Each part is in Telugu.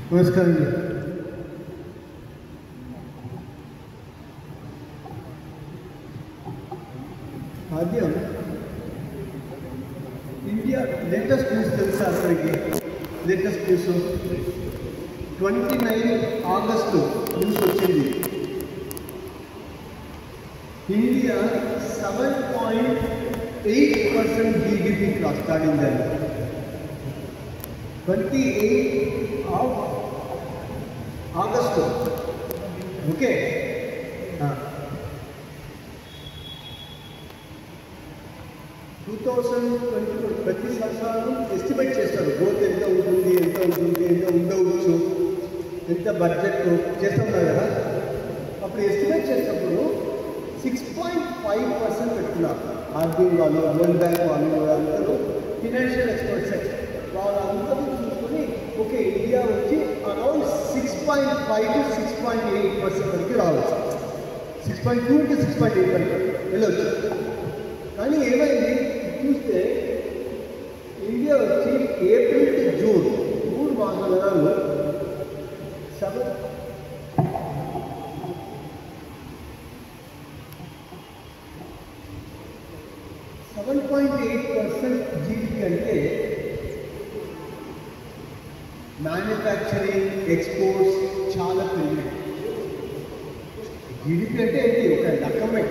నమస్కారం. ఆద్యం ఇండియా లేటెస్ట్ న్యూస్ తెలుసా అందరికీ? లేటెస్ట్ న్యూస్ 29 ఆగస్టు న్యూస్ వచ్చింది. ఇండియా 7.8% జీడిపి క్రాస్ కాడిందని. 28 ఆగస్టు. ఓకే, 2022 ప్రతి సంవత్సరం ఎస్టిమేట్ చేస్తారు గ్రోత్ ఎంత ఉంటుంది, ఎంత ఉండవచ్చు, ఎంత బడ్జెట్ చేస్తున్నారు కదా. అప్పుడు ఎస్టిమేట్ చేసినప్పుడు 6.5% పెట్టుకున్నారు. ఆర్బీఐ వాళ్ళు, వరల్డ్ బ్యాంక్ వాళ్ళు, అందరూ ఫినాన్షియల్ ఎక్స్పర్ట్స్ వాళ్ళందరూ చూసుకొని ఓకే ఇండియా వచ్చి అరౌండ్ 6.5 to 6.8% వరకు రావచ్చు. 6.2 to 6.8 వరకు వెళ్ళవచ్చు. కానీ ఏమైంది చూస్తే ఇండియా వచ్చి ఏప్రిల్ టు జూన్ 3 మాసాలలో 7.8% జీడిపి అంటే మ్యానుఫ్యాక్చరింగ్, ఎక్స్పోర్ట్స్ చాలా పెరిగినాయి. జీడిపి అంటే ఏంటి? ఒక రకమే.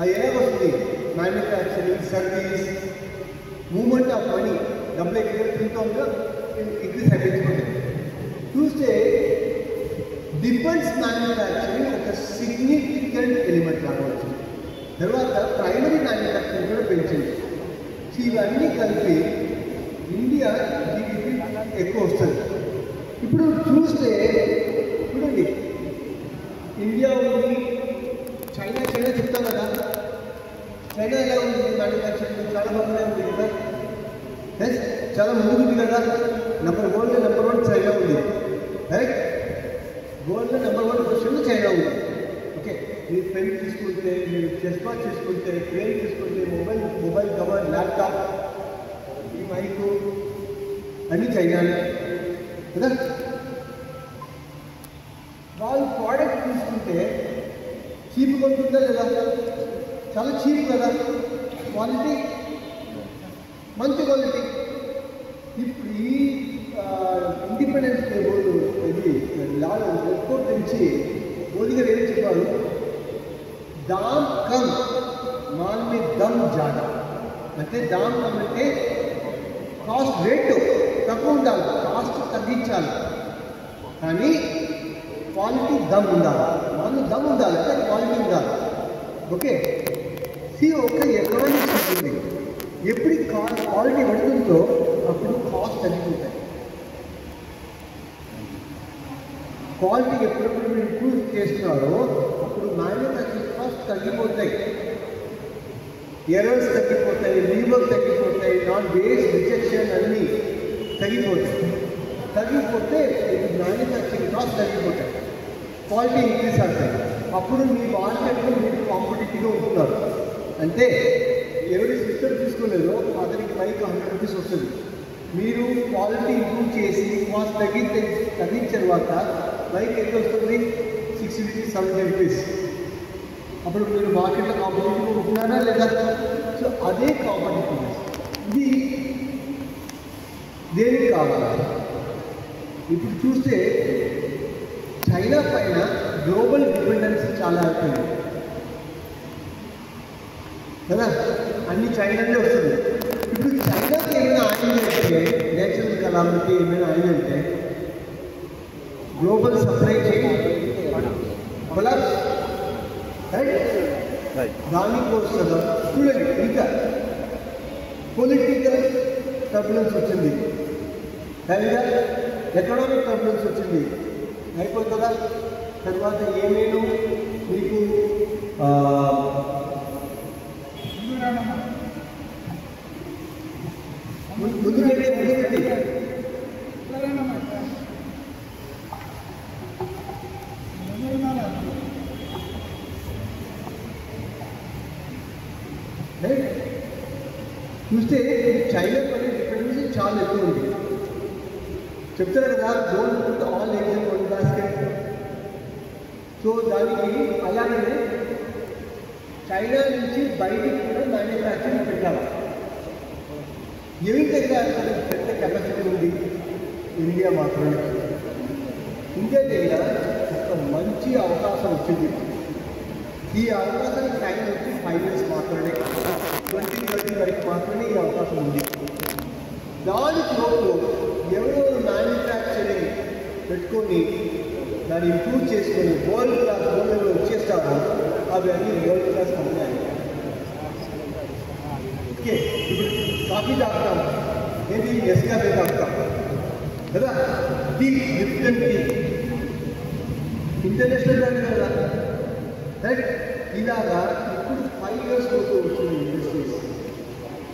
అది ఎలా వస్తుంది? Manufacturing, service, movement of money, డబ్బులు ఎక్కడ తింటాంగా ఇంక్రీజ్ అయిపోతుంది. చూస్తే డిఫెన్స్ మ్యానుఫ్యాక్చరింగ్ ఒక సిగ్నిఫికెంట్ ఎలిమెంట్ కావచ్చు. తర్వాత ప్రైమరీ మ్యానుఫ్యాక్చరింగ్ కూడా పెంచింది. ఇవన్నీ కలిపి ఇండియా జీడిపి ఎక్కువ వస్తుంది. ఇప్పుడు చూస్తే చూడండి, ఇండియా ఉంది, చైనా చెప్తాం కదా. చైనా ఎలా ఉంది? మ్యానుఫ్యాక్చరింగ్ చాలా బాగానే ఉంది కదా, చాలా ముందుంది కదా. వరల్డ్లో నెంబర్ 1 చైనా ఉంది, రైట్? వరల్డ్లో నెంబర్ 1 పొజిషన్లో చైనా ఉంది. ఓకే, మీరు పెన్ తీసుకుంటే, మీరు చెస్ బాక్స్ తీసుకుంటే, ట్రైన్ తీసుకుంటే, మొబైల్ కవర్, ల్యాప్టాప్, ఈ మైకు అన్నీ చైనానే కదా. వాళ్ళు ప్రోడక్ట్ తీసుకుంటే చీప్ కొంటుందా లేదా? చాలా చీప్ కదా. క్వాలిటీ మంచి క్వాలిటీ. ఇప్పుడు ఈ ఇండిపెండెన్స్ ఇది రిపోర్ట్ నుంచి మోదీ గారు ఏం చెప్పారు? దామ్ కమ్ మాల్ మే దమ్ జాడా. అంటే దామ్ కమ్ అంటే కాస్ట్ రేటు తక్కువ ఉండాలి, కాస్ట్ తగ్గించాలి, కానీ క్వాలిటీ దమ్ ఉండాలి. వాళ్ళు దమ్ ఉండాలి అంటే క్వాలిటీ ఉండాలి. ఓకే, ఒక ఎకనామిక్స్ ఉంటుంది. ఎప్పుడు క్వాలిటీ పడుతుందో అప్పుడు కాస్ట్ తగ్గిపోతాయి. క్వాలిటీ ఎప్పుడెప్పుడు మీరు ఇంప్రూవ్ చేస్తున్నారో అప్పుడు మ్యానుఫ్యాక్చరింగ్ కాస్ట్ తగ్గిపోతాయి, ఎర్రర్స్ తగ్గిపోతాయి, రీవర్క్ తగ్గిపోతాయి, నాన్ వేస్ట్ రిజెక్షన్ అన్నీ తగ్గిపోతాయి. తగ్గిపోతే మ్యానుఫ్యాక్చరింగ్ కాస్ట్ తగ్గిపోతాయి, క్వాలిటీ ఇంక్రీజ్ అవుతాయి. అప్పుడు మీ మార్కెట్లో మీరు కాంపిటేటివ్గా ఉంటున్నారు. అంటే ఎవరి సిస్టమ్ తీసుకోలేదో అతనికి పైకి 100 రూపీస్ వస్తుంది. మీరు క్వాలిటీ ఇంప్రూవ్ చేసి కాస్ట్ తగ్గించిన తర్వాత పైకి ఎంత వస్తుంది? 60 రూపీస్, 70 రూపీస్. అప్పుడు మీరు మార్కెట్లో కాంపిటేటివ్గా ఉంటున్నారా లేదా? సో అదే కాంపిటేటివ్నెస్. ఇది దేనికి కావాలి? ఇప్పుడు చూస్తే చైనా పైన గ్లోబల్ డిపెండెన్స్ చాలా అవుతుంది కదా. అన్ని చైనానే వస్తుంది. ఇప్పుడు చైనాకి ఏమైనా అయిందంటే, నేచురల్ కలామిటీ ఏమైనా అయిందంటే global supply chain collapse, right? దానికోసం చూడండి, ఇంకా పొలిటికల్ టర్బులెన్స్ వచ్చింది, పైగా ఎకనామిక్ టర్బులెన్స్ వచ్చింది, అయిపోతుందా? తర్వాత ఏమేమి మీకు ముందుకంటే చూస్తే చైనా పైన డిపెండెన్సీ చాలా ఎక్కువ ఉంది. చెప్తారు కదా, don't put all eggs in one basket. So దానికి అలానే చైనా నుంచి బయటికి కూడా మ్యానుఫ్యాక్చరింగ్ పెట్టాలి. ఏమి దగ్గర పెద్ద కెపాసిటీ ఉంది, ఇండియా మాత్రమే. ఇండియా దగ్గర ఒక మంచి అవకాశం వచ్చింది. ఈ అవకాశానికి టైం వచ్చి 5 years మాత్రమే, 2030 వరకు మాత్రమే ఈ అవకాశం ఉంది. దానిలోపు ఎవరో మ్యానుఫ్యాక్చరింగ్ పెట్టుకొని దాన్ని ఇంప్రూవ్ చేసుకొని వరల్డ్ క్లాస్ గవర్నమెంట్లో వచ్చేస్తారో అవి అన్నీ వరల్డ్ క్లాస్ కంపెనీ. ఓకే, ఇప్పుడు కాఫీ తాగుతాం, ఏంటి నెస్కాఫే తాగుతాం కదా, tea Lipton tea international brand కదా, రైట్? ఇలాగా ఇప్పుడు 5 years వరకు వచ్చిన ఇండస్ట్రీస్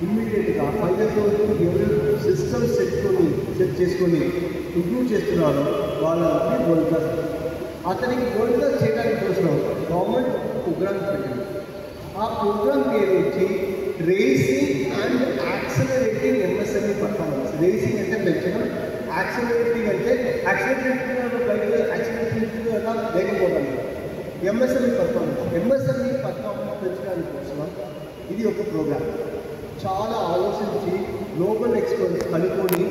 ఇమ్మీడియట్గా 5 years వరకు ఎవరు సిస్టమ్ సెట్ చేసుకొని ఇంప్రూవ్ చేస్తున్నారో వాళ్ళకి వరల్డ్ క్లాస్. అతనికి వరల్డ్ క్లాస్ చేయడానికి కోసం గవర్నమెంట్ ప్రోగ్రామ్ పెట్టింది. ఆ ప్రోగ్రామ్ పేరు వచ్చి racing and accelerating MSME performance. Racing అంటే పెంచడం, యాక్సలరేటింగ్ అంటే యాక్సలరేటింగ్ ఎలా లేకపోవడం. ఎంఎస్ఎంఈ పర్ఫార్మెన్స్ పెంచడానికి కోసం ఇది ఒక ప్రోగ్రామ్. చాలా ఆలోచించి గ్లోబల్ ఎక్స్పర్ట్స్ కనుక్కొని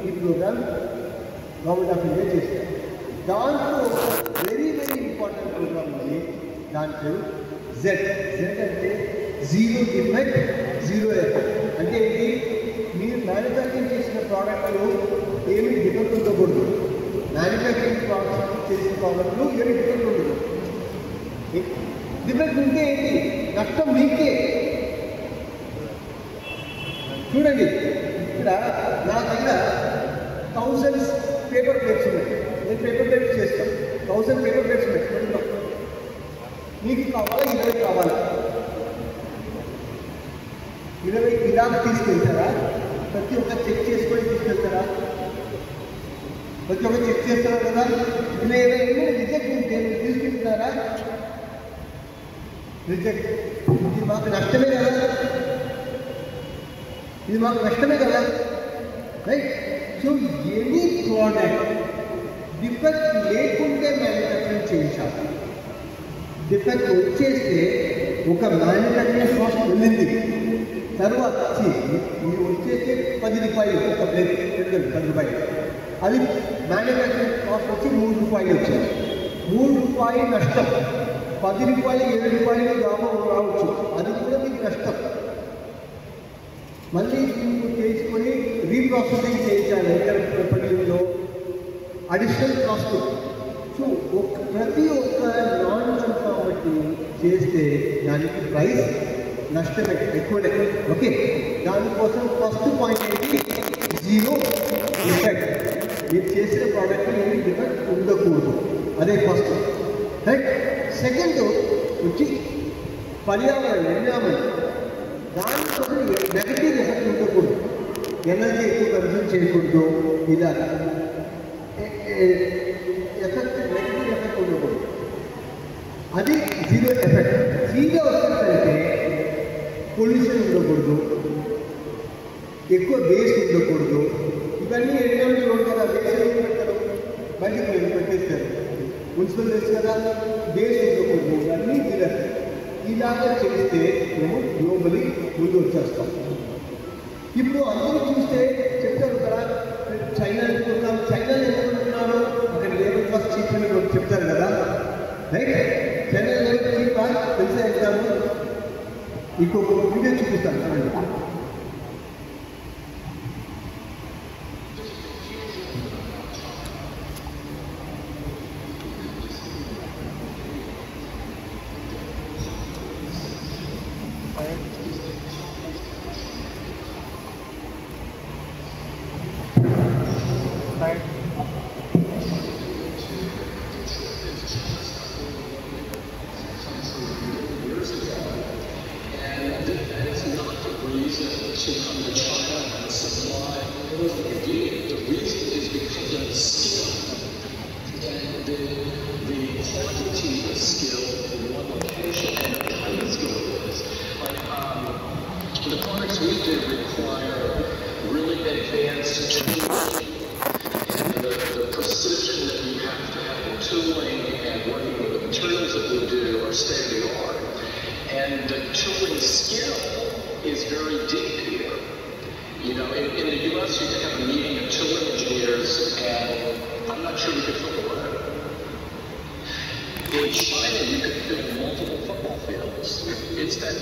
ఈ ప్రోగ్రామ్ గవర్నమెంట్ ఆఫ్ ఇండియా చేశారు. దాంట్లో వెరీ ఇంపార్టెంట్ ప్రోగ్రామ్ ఉంది, దాని పేరు జెడ్. అంటే జీరో డిఫెక్ట్ జీరో ఎఫెక్ట్. అంటే ఏంటి, మీరు మ్యానుఫ్యాక్చరింగ్ చేసిన ప్రోడక్ట్లు ఏమి డిఫెక్ట్ ఉండకూడదు. మ్యానుఫ్యాక్చరింగ్ చేసిన ప్రోడక్ట్లు ఏమి డిఫెక్ట్ ఉండదు. డిఫెక్ట్ ఉంటే ఏంటి, నష్టం మీకే. చూడండి, ఇక్కడ నా దగ్గర 1000 పేపర్ ప్లేట్స్ ఉన్నాయి. నేను పేపర్ ప్లేట్స్ చేస్తాను, 1000 పేపర్ ప్లేట్స్ పెట్టుకుంటాం. మీకు కావాలా 20 కావాలా? 20 ఇలా తీసుకెళ్తారా? ప్రతి ఒక్క చెక్ చేసుకొని తీసుకెళ్తారా? ప్రతి ఒక్క చెక్ చేస్తారా కదా? ఇలా ఏమైనా రిజెక్ట్ ఉంటే తీసుకెళ్తున్నారా? రిజెక్ట్. ఇది మాకు నష్టమే కదా, ఇది మాకు నష్టమే కదా, right? So any product defect లేకుంటే మ్యానుఫ్యాక్చరింగ్ చేయించాలి. డిఫెక్ట్ వచ్చేస్తే ఒక మ్యానుఫ్యాక్చరింగ్ కాస్ట్ వెళ్ళింది, తర్వాత మీరు వచ్చేస్తే 10 రూపాయలు ఒక ప్లేట్, 10 రూపాయలు. అది మ్యానుఫ్యాక్చరింగ్ కాస్ట్ వచ్చి 3 రూపాయలు వచ్చింది. 3 రూపాయలు నష్టం. 10 రూపాయలు 7 రూపాయలు లాభం రావచ్చు, అది కూడా మీకు నష్టం. మళ్ళీ మీరు చేసుకొని రీప్రాసెసింగ్ చేయించాలి ఎప్పటిలో, అడిషనల్ కాస్ట్. సో ప్రతి ఒక్క నాన్ కన్ఫార్మిటీ చేస్తే దానికి ప్రైస్ నష్టమే, ఎక్కువనే. ఓకే, దానికోసం ఫస్ట్ పాయింట్ ఏంటి, జీరో డిఫెక్ట్. మీరు చేసిన ప్రోడక్ట్ ఏమి డిఫెక్ట్ ఉండకూడదు, అదే ఫస్ట్, రైట్? సెకండ్ వచ్చి పర్యావరణం, ఎన్విరాన్మెంట్. దానికోసం నెగటివ్ ఎఫెక్ట్ ఉండకూడదు, ఎనర్జీ ఎక్కువ కన్సూమ్ చేయకూడదు, ఇలా ఎఫెక్ట్ నెగటివ్ ఎఫెక్ట్ ఉండకూడదు. అది జీరో ఎఫెక్ట్. జీరో ఎఫెక్ట్ అంటే పొల్యూషన్ ఉండకూడదు, ఎక్కువ వేస్ట్ ఉండకూడదు. ఇవన్నీ ఎన్విరాన్మెంట్ రోడ్ కదా, వేస్ట్ ఏమి పెట్టారు, బయటకు పెట్టేస్తారు. మున్సిపల్ వేస్ట్ కదా, వేస్ట్ ఉండకూడదు, ఇవన్నీ జీరో. ఇలాగా చేస్తే మేము గ్లోబలీ ముందు వచ్చేస్తాం. ఇప్పుడు అందరూ చూస్తే చెప్తారు కదా, చైనా అనుకుంటాం, చైనా ఎందుకుంటున్నారు, అక్కడ లేబర్ కాస్ట్ చీప్ అని చెప్తారు కదా, రైట్? చైనా లేబర్ చీప్ తెలిసే వెళ్తారు. ఇంకొక వీడియో చూపిస్తాను చూడండి. precision that you have to have in tooling and working with the materials that we do are state of the art. And the tooling skill is very deep here. You know, in the U.S. you can have a meeting of tooling engineers, and I'm not sure we could fill the room. In China, you could fill multiple football fields. It's that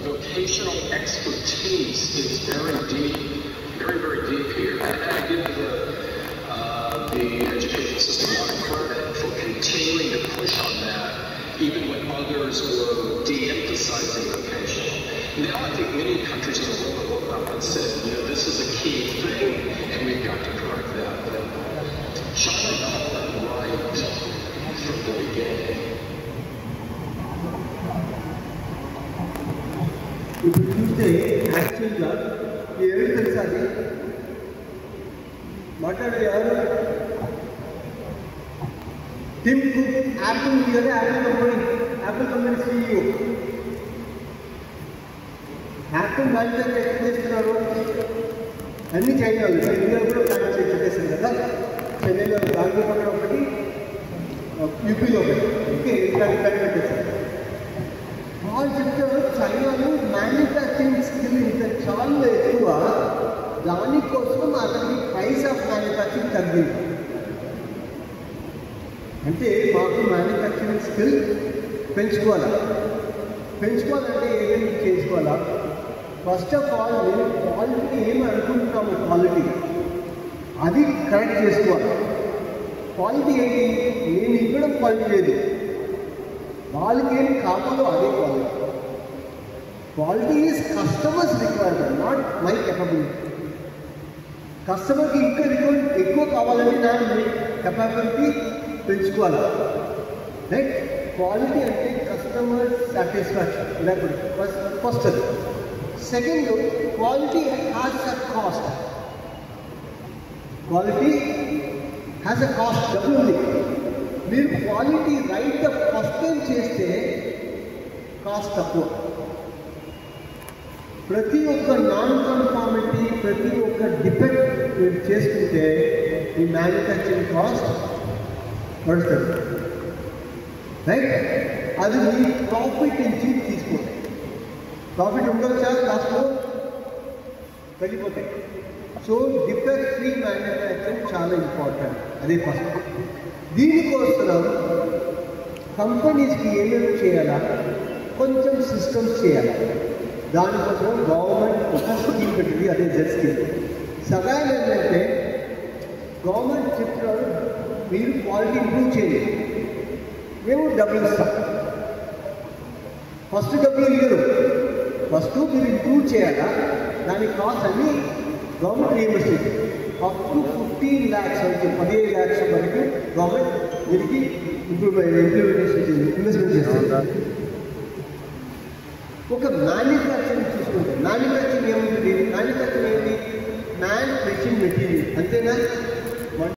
vocational expertise is very deep, very, very deep here. And I give the education system a lot of credit for continuing to push on that, even when others were de-emphasizing vocation. Now I think many countries in the world have woken up and said, you know, this is a key thing, and we've got to correct that. But China got all that right from the beginning. ఇప్పుడు చూస్తే యాక్చువల్గా ఏమి తెలుసా అది మాట్లాడేది ఎవరు టిమ్ కుక్ యాపిల్ ఉంది కదా Apple company CEO. Apple manufacture ఎక్కడ చేస్తున్నారు అన్ని చైనాలు, ఇండియాలో కూడా మ్యానుఫ్యాక్చర్ చేస్తారు కదా. చెన్నైలో బెంగళూరు పక్కన ఒకటి, యూపీలో ఒకటి, ఓకే ఇక్కడ పెట్టేస్తారు. వాళ్ళు చెప్తారు చైనాలో మ్యానుఫ్యాక్చరింగ్ స్కిల్ ఇంత చాలా ఎక్కువ, దానికోసం అతనికి ప్రైస్ ఆఫ్ మ్యానుఫ్యాక్చరింగ్ తగ్గింది. అంటే మాకు మ్యానుఫ్యాక్చరింగ్ స్కిల్ పెంచుకోవాలంటే ఏమేమి చేసుకోవాలా? ఫస్ట్ ఆఫ్ ఆల్ నేను క్వాలిటీ ఏమి అనుకుంటున్నాము, క్వాలిటీ అది కరెక్ట్ చేసుకోవాలి. క్వాలిటీ ఏంటి? నేను ఇవ్వడం క్వాలిటీ లేదు, వాళ్ళకి ఏం కావాలో అదే quality. Quality is customers requirement, not my capability. కస్టమర్కి ఇంకా ఎక్కువ కావాలంటే నా కెపాబిలిటీ పెంచుకోవాలి. రైట్? క్వాలిటీ అంటే కస్టమర్ సాటిస్ఫాక్షన్, ఇలా first. Second, quality has a cost. Quality has a cost, డబ్బులు ఉంది. మీరు క్వాలిటీ రైట్ ఫస్ట్ టైం చేస్తే కాస్ట్ తక్కువ. ప్రతి ఒక్క నాన్ కన్ఫార్మిటీ, ప్రతి ఒక్క డిఫెక్ట్ మీరు చేసుకుంటే ఈ మ్యానుఫ్యాక్చరింగ్ కాస్ట్ పడుతుంది. రైట్? అది మీ ప్రాఫిట్ నుంచి తీసుకోండి. ప్రాఫిట్ ఉండొచ్చా? లాస్ట్లో తగ్గిపోతాయి. సో డిఫెక్ట్ ఫ్రీ మ్యానుఫ్యాక్చరింగ్ చాలా ఇంపార్టెంట్. అదే ఫస్ట్. దీనికోసం కంపెనీస్కి ఏమేమి చేయాలా? కొంచెం సిస్టమ్స్ చేయాలి. దానికోసం గవర్నమెంట్ ఒక స్కీమ్ పెట్టింది, అదే జెడ్ స్కీమ్. సగాయం ఏంటంటే గవర్నమెంట్ చెప్తున్నారు మీరు క్వాలిటీ ఇంప్రూవ్ చేయండి, మేము డబ్బులు ఇస్తాం. ఫస్ట్ డబ్బులు ఇవ్వరు, ఫస్ట్ మీరు ఇంప్రూవ్ చేయాలా, దాని కాస్ట్ అన్ని government reimbursement up to 15 lakhs వరకు, 15 lakhs వరకు గవర్నమెంట్ దీనికి ఇంప్లిమెంటేషన్ ఇన్వెస్ట్మెంట్ చేస్తారు. ఒక మ్యానుఫ్యాక్చరింగ్ చూసుకుంటే మ్యానుఫ్యాక్చరింగ్ ఏముంటుంది? మ్యానుఫ్యాక్చరింగ్ ఏంటి? మ్యాన్ మెషిన్ మెటీరియల్, అంతేనా?